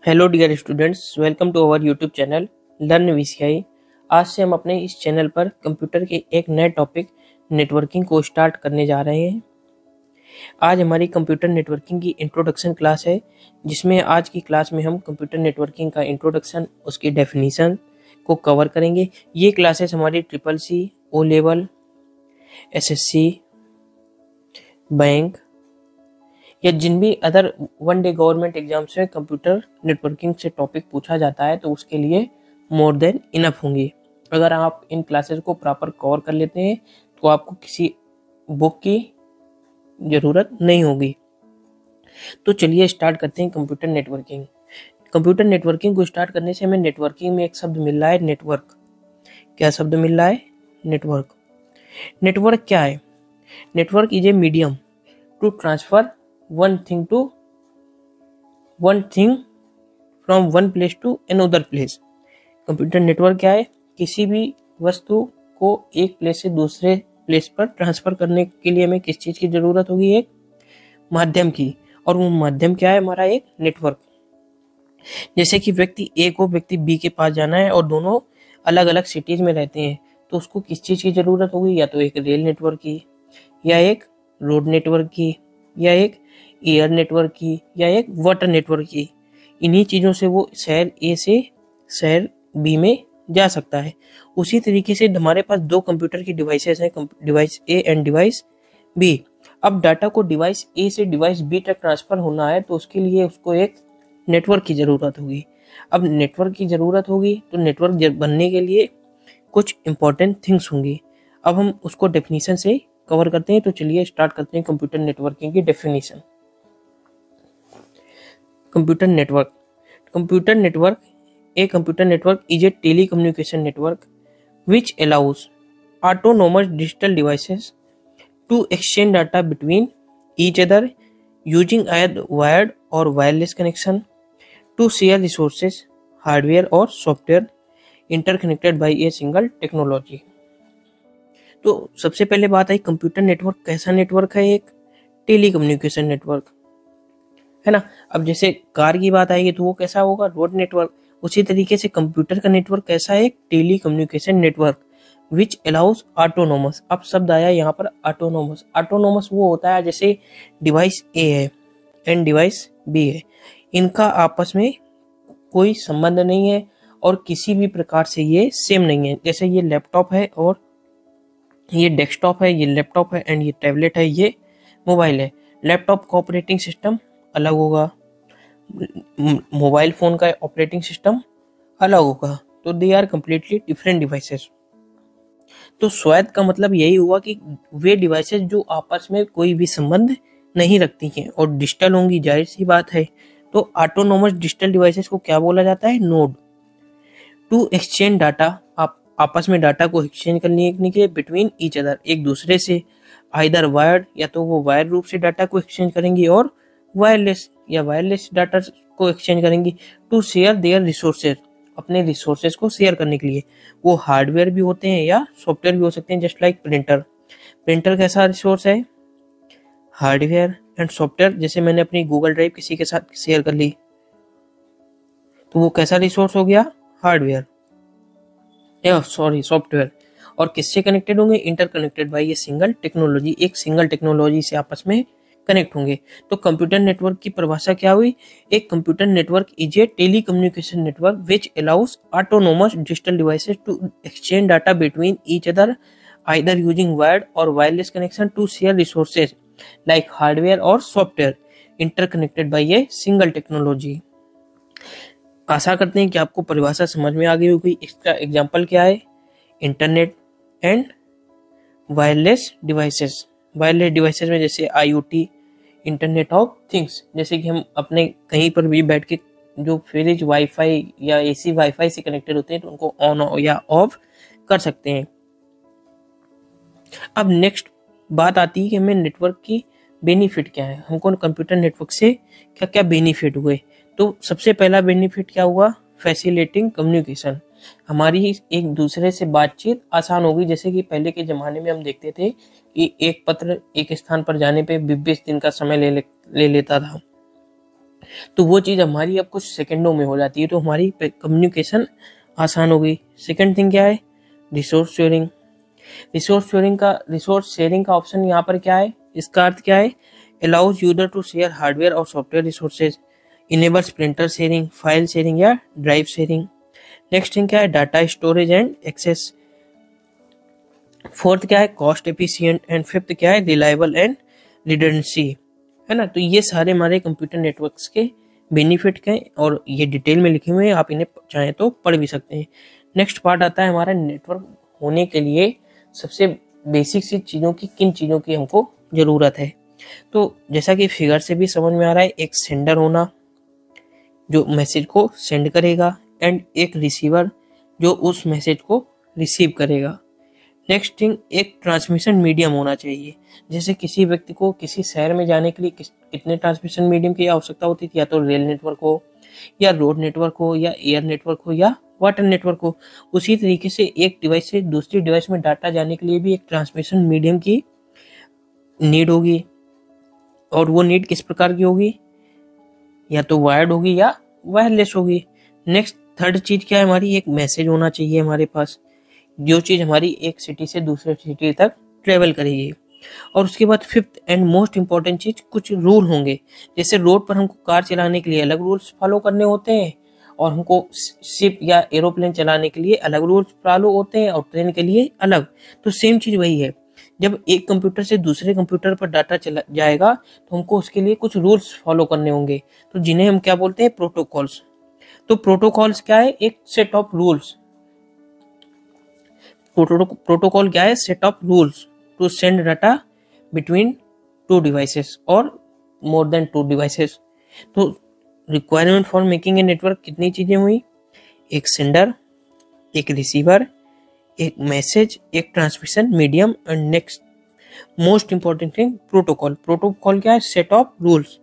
Hello dear students, welcome to our YouTube channel learn VCI. आज से हम अपने इस चैनल पर कंप्यूटर के एक नए टॉपिक नेटवर्किंग को स्टार्ट करने जा रहे हैं। आज हमारी कंप्यूटर नेटवर्किंग की इंट्रोडक्शन क्लास है, जिसमें आज की क्लास में हम कंप्यूटर नेटवर्किंग का इंट्रोडक्शन, उसकी डेफिनीशन को कवर करेंगे। ये क्लासेस हमारी triple C, O level, SSC, bank या जिन भी other one day government exams में कंप्यूटर नेटवर्किंग से टॉपिक पूछा जाता है तो उसके लिए मोर देन इनफ होंगी। अगर आप इन क्लासेस को प्रॉपर कवर कर लेते हैं तो आपको किसी बुक की ज़रूरत नहीं होगी। तो चलिए स्टार्ट करते हैं कंप्यूटर नेटवर्किंग। कंप्यूटर नेटवर्किंग को स्टार्ट करने से हमें नेटवर्किंग में एक शब्द मिल रहा है, नेटवर्क। क्या शब्द मिल रहा है? नेटवर्क। नेटवर्क क्या है? Network is a medium to transfer one thing from one place to another place। Computer network क्या है? किसी भी वस्तु को एक प्लेस से दूसरे प्लेस पर ट्रांसफर करने के लिए हमें किस चीज़ की ज़रूरत होगी? एक माध्यम की। और वो माध्यम क्या है? हमारा एक नेटवर्क। जैसे कि व्यक्ति ए को व्यक्ति बी के पास जाना है और दोनों अलग अलग सिटीज में रहते हैं, तो उसको किस चीज़ की ज़रूरत होगी? या तो एक रेल नेटवर्क की, या एक रोड नेटवर्क की, या एक एयर नेटवर्क की, या एक वाटर नेटवर्क की। इन्हीं चीज़ों से वो शहर ए से शहर बी में जा सकता है। उसी तरीके से हमारे पास दो कंप्यूटर की डिवाइसेस हैं, device A and device B. अब डाटा को डिवाइस ए से डिवाइस बी तक ट्रांसफर होना है तो उसके लिए उसको एक नेटवर्क की ज़रूरत होगी। अब नेटवर्क की ज़रूरत होगी तो नेटवर्क बनने के लिए कुछ इंपॉर्टेंट थिंग्स होंगी। अब हम उसको डेफिनेशन से कवर करते हैं। तो चलिए स्टार्ट करते हैं कंप्यूटर नेटवर्किंग की definition. Computer network. Computer network, a computer network is a telecommunication network which allows autonomous digital devices to exchange data between each other using either wired or wireless connection to share resources, hardware or software interconnected by a single technology। तो सबसे पहले बात आई computer network कैसा network है? एक telecommunication network है ना। अब जैसे कार की बात आएगी तो वो कैसा होगा? Road network. उसी तरीके से कंप्यूटर का नेटवर्क कैसा है? एक telecommunication network which allows autonomous. अब शब्द आया यहाँ पर ऑटोनोमस। ऑटोनोमस वो होता है जैसे डिवाइस ए है एंड डिवाइस बी है, इनका आपस में कोई संबंध नहीं है और किसी भी प्रकार से ये सेम नहीं है। जैसे ये लैपटॉप है और ये डेस्कटॉप है, ये लैपटॉप है एंड ये टैबलेट है, ये मोबाइल है। लैपटॉप का ऑपरेटिंग सिस्टम अलग होगा, मोबाइल फोन का ऑपरेटिंग सिस्टम अलग होगा, तो they are completely different devices. तो स्वायत्त का मतलब यही हुआ कि वे डिवाइसेस जो आपस में कोई भी संबंध नहीं रखती हैं और डिजिटल होंगी, जाहिर सी बात है। तो ऑटोनोमस डिजिटल डिवाइसेस को क्या बोला जाता है? नोड। टू एक्सचेंज डाटा, आप आपस में डाटा को एक्सचेंज करने के लिए बिटवीन ईच अदर, एक दूसरे से, आइदर वायर्ड, या तो वो वायर रूप से डाटा को एक्सचेंज करेंगी, और वायरलेस या वायरलेस डाटा को एक्सचेंज करेंगी। टू शेयर देयर रिसोर्सेज, अपने रिसोर्सेज को शेयर करने के लिए। वो हार्डवेयर भी होते हैं या सॉफ्टवेयर भी हो सकते हैं, जस्ट लाइक प्रिंटर। प्रिंटर कैसा रिसोर्स है? हार्डवेयर। एंड सॉफ्टवेयर, जैसे मैंने अपनी गूगल ड्राइव किसी के साथ शेयर कर ली तो वो कैसा रिसोर्स हो गया? हार्डवेयर या सॉफ्टवेयर। और किससे कनेक्टेड होंगे? इंटरकनेक्टेड बाय ये सिंगल टेक्नोलॉजी, एक सिंगल टेक्नोलॉजी से आपस में कनेक्ट होंगे। तो कंप्यूटर नेटवर्क की परिभाषा क्या हुई? एक computer network is a telecommunication network which allows autonomous digital devices to exchange data between each other either using wired और wireless connection to share resources like hardware और software interconnected by a single technology. आशा करते हैं कि आपको परिभाषा समझ में आ गई होगी। इसका एग्जाम्पल क्या है? Internet and wireless devices. Wireless devices में जैसे IoT, इंटरनेट ऑफ थिंग्स, जैसे कि हम अपने कहीं पर भी बैठ के जो फ्रिज वाईफाई या AC वाईफाई से कनेक्टेड होते हैं तो उनको ऑन या ऑफ कर सकते हैं। अब नेक्स्ट बात आती है कि हमें नेटवर्क की बेनिफिट क्या है, हमको कंप्यूटर नेटवर्क से क्या क्या बेनिफिट हुए। तो सबसे पहला बेनिफिट क्या हुआ? Facilitating communication. हमारी एक दूसरे से बातचीत आसान होगी। जैसे कि पहले के ज़माने में हम देखते थे कि एक पत्र एक स्थान पर जाने पे 20 दिन का समय ले लेता था। तो वो चीज़ हमारी अब कुछ सेकंडों में हो जाती है, तो हमारी कम्युनिकेशन आसान हो गई। सेकंड थिंग क्या है, रिसोर्स शेयरिंग। रिसोर्स शेयरिंग का ऑप्शन यहाँ पर क्या है, इसका अर्थ क्या है, allows user to share hardware और software resources, enables printer sharing, file sharing या ड्राइव शेयरिंग। नेक्स्ट थिंग क्या है, data storage and access. Fourth क्या है, कॉस्ट एफिशिएंट। एंड फिफ्थ क्या है, रिलायबल एंड रिडंडेंसी, है ना। तो ये सारे हमारे कंप्यूटर नेटवर्क्स के बेनिफिट हैं और ये डिटेल में लिखे हुए हैं, आप इन्हें चाहें तो पढ़ भी सकते हैं। नेक्स्ट पार्ट आता है हमारा नेटवर्क होने के लिए सबसे बेसिक सी चीज़ों की, किन चीज़ों की हमको ज़रूरत है। तो जैसा कि फिगर से भी समझ में आ रहा है, एक सेंडर होना जो मैसेज को सेंड करेगा, एंड एक रिसीवर जो उस मैसेज को रिसीव करेगा। नेक्स्ट थिंग, एक ट्रांसमिशन मीडियम होना चाहिए। जैसे किसी व्यक्ति को किसी शहर में जाने के लिए कितने ट्रांसमिशन मीडियम की आवश्यकता होती थी, या तो रेल नेटवर्क हो, या रोड नेटवर्क हो, या एयर नेटवर्क हो, या वाटर नेटवर्क हो। उसी तरीके से एक डिवाइस से दूसरी डिवाइस में डाटा जाने के लिए भी एक ट्रांसमिशन मीडियम की नीड होगी। और वो नीड किस प्रकार की होगी, या तो वायर्ड होगी या वायरलेस होगी। नेक्स्ट थर्ड चीज क्या है हमारी, एक मैसेज होना चाहिए हमारे पास, जो चीज हमारी एक सिटी से दूसरे सिटी तक ट्रेवल करेगी। और उसके बाद फिफ्थ एंड मोस्ट इंपॉर्टेंट चीज, कुछ रूल होंगे। जैसे रोड पर हमको कार चलाने के लिए अलग रूल्स फॉलो करने होते हैं, और हमको शिप या एरोप्लेन चलाने के लिए अलग रूल्स फॉलो होते हैं, और ट्रेन के लिए अलग। तो सेम चीज वही है, जब एक कंप्यूटर से दूसरे कंप्यूटर पर डाटा चला जाएगा तो हमको उसके लिए कुछ रूल्स फॉलो करने होंगे, तो जिन्हें हम क्या बोलते हैं, प्रोटोकॉल्स। तो प्रोटोकॉल्स क्या है, एक सेट ऑफ रूल्स। प्रोटोकॉल क्या है, set of rules to send data between two devices और मोर देन टू डिवाइसेस। तो requirement for making a network कितनी चीजें हुई, एक सेंडर, एक रिसीवर, एक मैसेज, एक transmission medium, and next most important thing, protocol. Protocol क्या है, सेट ऑफ रूल्स।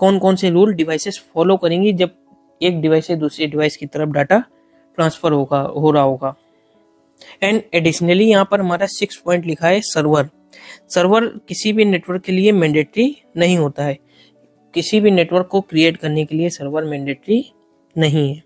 कौन कौन से रूल डिवाइसेस फॉलो करेंगी जब एक डिवाइस से दूसरी डिवाइस की तरफ डाटा ट्रांसफर हो रहा होगा। एंड एडिशनली यहाँ पर हमारा 6 पॉइंट लिखा है, सर्वर। सर्वर किसी भी नेटवर्क के लिए मैंडेटरी नहीं होता है। किसी भी नेटवर्क को क्रिएट करने के लिए सर्वर मैंडेटरी नहीं है।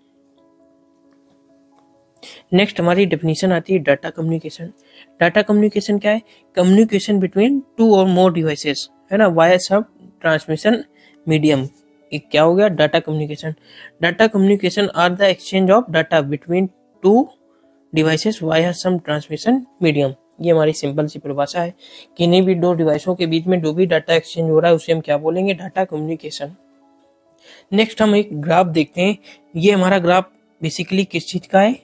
नेक्स्ट हमारी डेफिनेशन आती है डाटा कम्युनिकेशन। डाटा कम्युनिकेशन क्या है, कम्युनिकेशन बिटवीन टू और मोर डिवाइसेस, है ना, वाया सब ट्रांसमिशन मीडियम। एक क्या हो गया, data communication. Data communication are the exchange of data between two devices via some transmission medium. ये हमारी सिंपल सी परिभाषा है, किन्हीं भी दो डिवाइसों के बीच में जो भी डाटा एक्सचेंज हो रहा है उसे हम क्या बोलेंगे, डाटा कम्युनिकेशन। नेक्स्ट हम एक ग्राफ देखते हैं। ये हमारा ग्राफ बेसिकली किस चीज का है,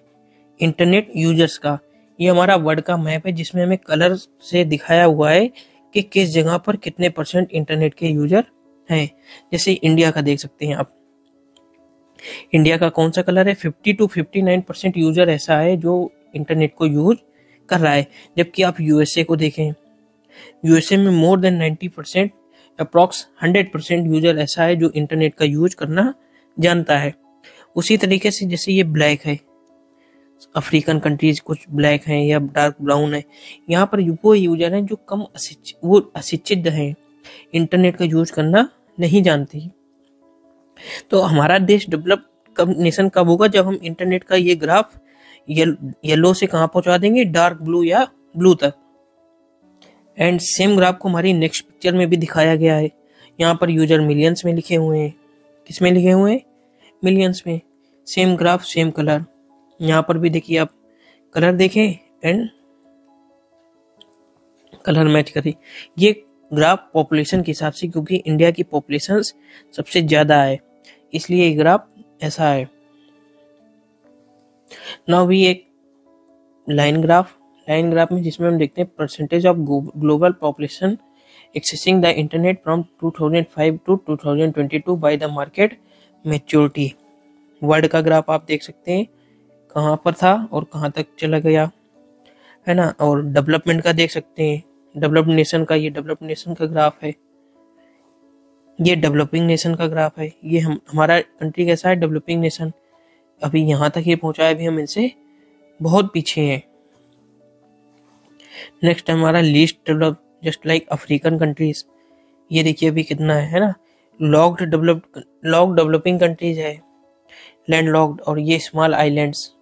इंटरनेट यूजर्स का। ये हमारा वर्ल्ड का मैप है जिसमें हमें कलर से दिखाया हुआ है कि किस जगह पर कितने % इंटरनेट के यूजर हैं। जैसे इंडिया का देख सकते हैं आप, इंडिया का कौन सा कलर है, 50 to 59% यूजर ऐसा है जो इंटरनेट को यूज कर रहा है। जबकि आप यूएसए को देखें, यूएसए में मोर देन 90%, अप्रॉक्स 100% यूजर ऐसा है जो इंटरनेट का यूज करना जानता है। उसी तरीके से जैसे ये ब्लैक है, अफ्रीकन कंट्रीज कुछ ब्लैक हैं या डार्क ब्राउन है, यहाँ पर वो यूजर हैं जो कम अशिक्षित हैं, इंटरनेट का यूज करना नहीं जानते। तो हमारा देश डेवलप नेशन कब होगा, जब हम इंटरनेट का ये ग्राफ येलो से कहाँ पहुंचा देंगे, डार्क ब्लू या ब्लू तक। एंड सेम ग्राफ को हमारी नेक्स्ट पिक्चर में भी दिखाया गया है। यहाँ पर यूजर मिलियंस में लिखे हुए हैं, किस में लिखे हुए हैं, मिलियंस में। सेम ग्राफ सेम कलर, यहाँ पर भी देखिए आप कलर देखें एंड कलर मैच करें। ये ग्राफ पॉपुलेशन के हिसाब से, क्योंकि इंडिया की पॉपुलेशन सबसे ज्यादा है इसलिए ये ग्राफ ऐसा है। नाउ भी एक लाइन ग्राफ में जिसमें हम देखते हैं percentage of global population accessing the internet from 2005 to 2022 by the market maturity. World का ग्राफ आप देख सकते हैं कहाँ पर था और कहाँ तक चला गया, है ना। और डेवलपमेंट का देख सकते हैं, डेवलप्ड नेशन का, ये डेवलप्ड नेशन का ग्राफ है, ये डेवलपिंग नेशन का ग्राफ है। ये हमारा कंट्री कैसा है, डेवलपिंग नेशन। अभी यहाँ तक ये पहुंचा है, अभी हम इनसे बहुत पीछे हैं। नेक्स्ट हमारा least develop, just like African countries. ये देखिए अभी कितना है ना, लॉक डेवलपिंग कंट्रीज है, लैंड लॉक्ड, और ये स्मॉल आइलैंड्स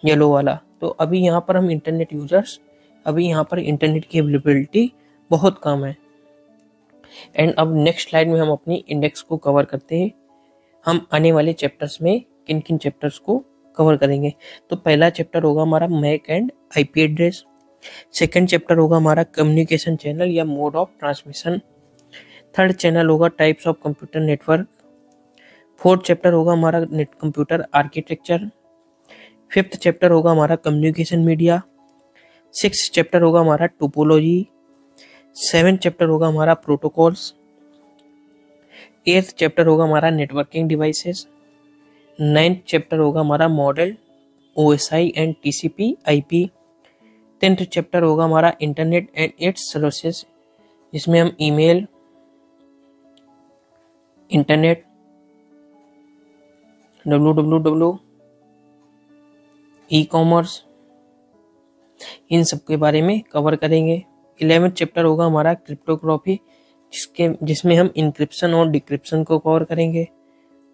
येलो वाला। तो अभी यहाँ पर हम इंटरनेट यूजर्स, अभी यहाँ पर इंटरनेट की अवेलेबिलिटी बहुत कम है। एंड अब नेक्स्ट स्लाइड में हम अपनी इंडेक्स को कवर करते हैं। हम आने वाले चैप्टर्स में किन किन चैप्टर्स को कवर करेंगे। तो पहला चैप्टर होगा हमारा MAC and IP address. Second chapter होगा हमारा कम्युनिकेशन चैनल या mode of transmission. Third channel होगा types of computer network. Fourth chapter होगा हमारा net computer architecture. Fifth chapter होगा हमारा कम्युनिकेशन मीडिया। सिक्स्थ चैप्टर होगा हमारा टोपोलॉजी। सेवेंथ चैप्टर होगा हमारा प्रोटोकॉल्स। एट्थ चैप्टर होगा हमारा नेटवर्किंग डिवाइसेस। नाइन्थ चैप्टर होगा हमारा model OSI and TCP IP. 10th chapter होगा हमारा इंटरनेट एंड इट्स सर्विसेज, जिसमें हम email, internet, www, e commerce, इन सब के बारे में कवर करेंगे। 11th चैप्टर होगा हमारा क्रिप्टोग्राफी, जिसमें हम इंक्रिप्शन और डिक्रिप्शन को कवर करेंगे।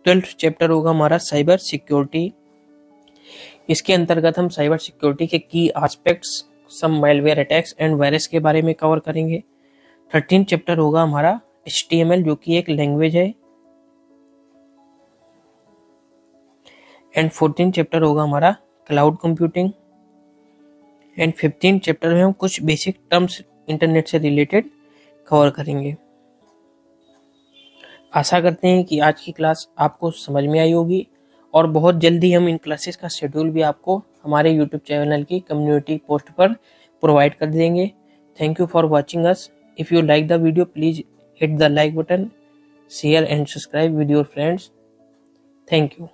12th चैप्टर होगा हमारा साइबर सिक्योरिटी। इसके अंतर्गत हम साइबर सिक्योरिटी के की aspects, some malware attacks and virus के बारे में कवर करेंगे। 13th चैप्टर होगा हमारा HTML, जो कि एक लैंग्वेज है। एंड 14th चैप्टर होगा हमारा cloud computing. And 15th chapter में हम कुछ बेसिक टर्म्स इंटरनेट से रिलेटेड कवर करेंगे। आशा करते हैं कि आज की क्लास आपको समझ में आई होगी, और बहुत जल्दी हम इन क्लासेस का शेड्यूल भी आपको हमारे यूट्यूब चैनल की कम्युनिटी पोस्ट पर प्रोवाइड कर देंगे। Thank you for watching us. If you like the video, please hit the like button, share and subscribe with your friends. Thank you.